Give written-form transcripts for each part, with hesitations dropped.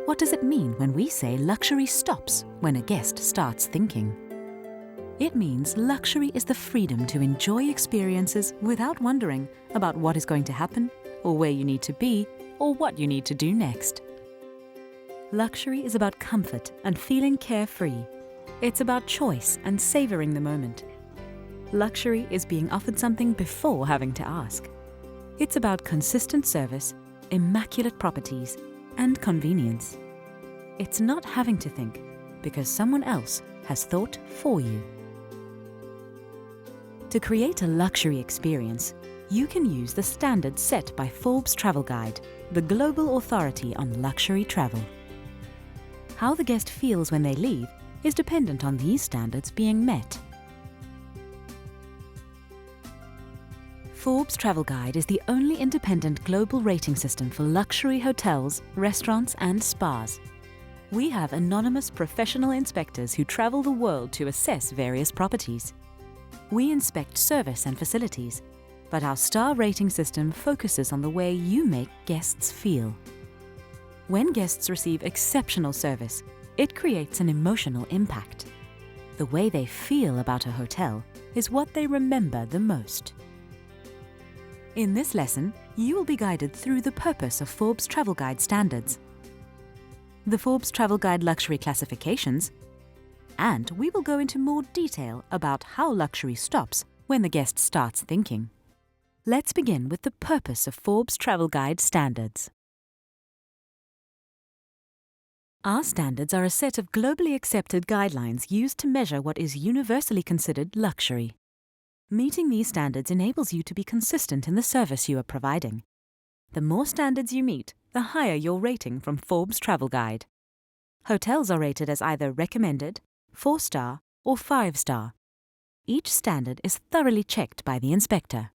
What does it mean when we say luxury stops when a guest starts thinking? It means luxury is the freedom to enjoy experiences without wondering about what is going to happen, or where you need to be, or what you need to do next. Luxury is about comfort and feeling carefree. It's about choice and savoring the moment. Luxury is being offered something before having to ask. It's about consistent service, immaculate properties, and convenience. It's not having to think, because someone else has thought for you. To create a luxury experience, you can use the standards set by Forbes Travel Guide, the global authority on luxury travel. How the guest feels when they leave is dependent on these standards being met. Forbes Travel Guide is the only independent global rating system for luxury hotels, restaurants and spas. We have anonymous professional inspectors who travel the world to assess various properties. We inspect service and facilities, but our star rating system focuses on the way you make guests feel. When guests receive exceptional service, it creates an emotional impact. The way they feel about a hotel is what they remember the most. In this lesson, you will be guided through the purpose of Forbes Travel Guide standards, the Forbes Travel Guide luxury classifications, and we will go into more detail about how luxury stops when the guest starts thinking. Let's begin with the purpose of Forbes Travel Guide standards. Our standards are a set of globally accepted guidelines used to measure what is universally considered luxury. Meeting these standards enables you to be consistent in the service you are providing. The more standards you meet, the higher your rating from Forbes Travel Guide. Hotels are rated as either recommended, 4-star, or 5-star. Each standard is thoroughly checked by the inspector.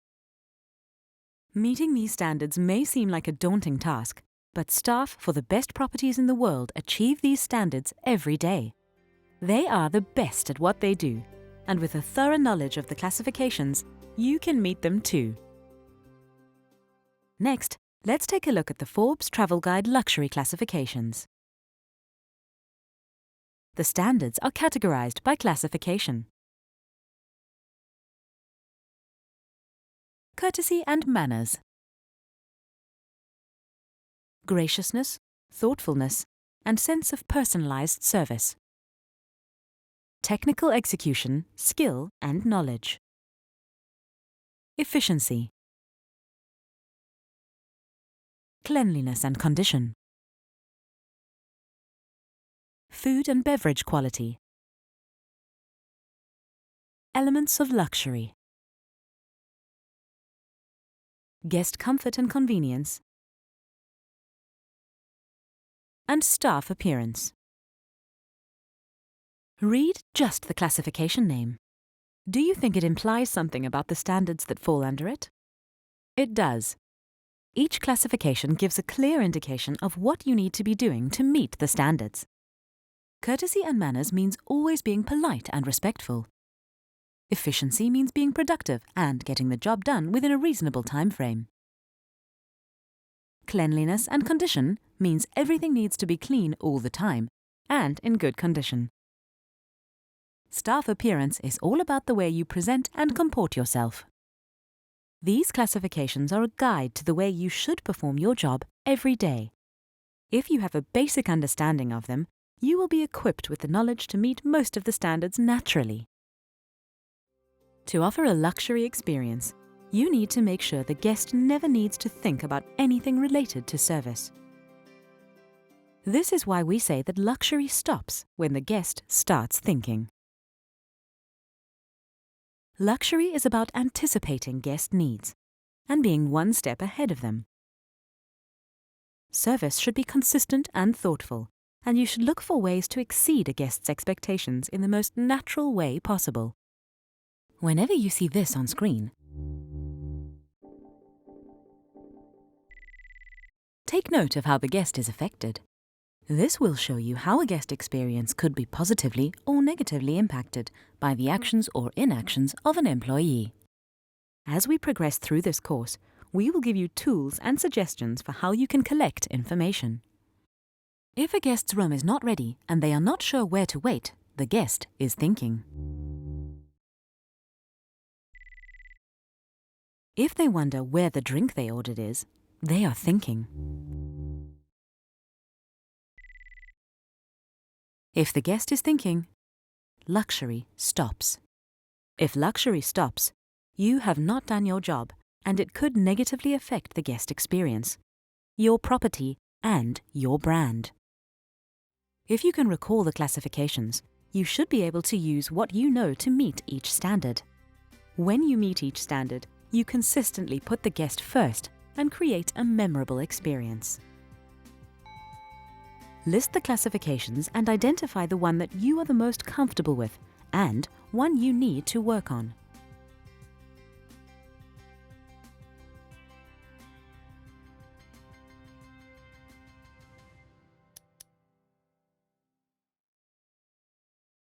Meeting these standards may seem like a daunting task, but staff for the best properties in the world achieve these standards every day. They are the best at what they do, and with a thorough knowledge of the classifications, you can meet them too. Next, let's take a look at the Forbes Travel Guide luxury classifications. The standards are categorized by classification. Courtesy and manners. Graciousness, thoughtfulness, and sense of personalized service. Technical execution, skill, and knowledge. Efficiency. Cleanliness and condition. Food and beverage quality. Elements of luxury. Guest comfort and convenience. And staff appearance. Read just the classification name. Do you think it implies something about the standards that fall under it? It does. Each classification gives a clear indication of what you need to be doing to meet the standards. Courtesy and manners means always being polite and respectful. Efficiency means being productive and getting the job done within a reasonable time frame. Cleanliness and condition means everything needs to be clean all the time and in good condition. Staff appearance is all about the way you present and comport yourself. These classifications are a guide to the way you should perform your job every day. If you have a basic understanding of them, you will be equipped with the knowledge to meet most of the standards naturally. To offer a luxury experience, you need to make sure the guest never needs to think about anything related to service. This is why we say that luxury stops when the guest starts thinking. Luxury is about anticipating guest needs and being one step ahead of them. Service should be consistent and thoughtful, and you should look for ways to exceed a guest's expectations in the most natural way possible. Whenever you see this on screen, take note of how the guest is affected. This will show you how a guest experience could be positively or negatively impacted by the actions or inactions of an employee. As we progress through this course, we will give you tools and suggestions for how you can collect information. If a guest's room is not ready and they are not sure where to wait, the guest is thinking. If they wonder where the drink they ordered is, they are thinking. If the guest is thinking, luxury stops. If luxury stops, you have not done your job and it could negatively affect the guest experience, your property, and your brand. If you can recall the classifications, you should be able to use what you know to meet each standard. When you meet each standard, you consistently put the guest first and create a memorable experience. List the classifications and identify the one that you are the most comfortable with and one you need to work on.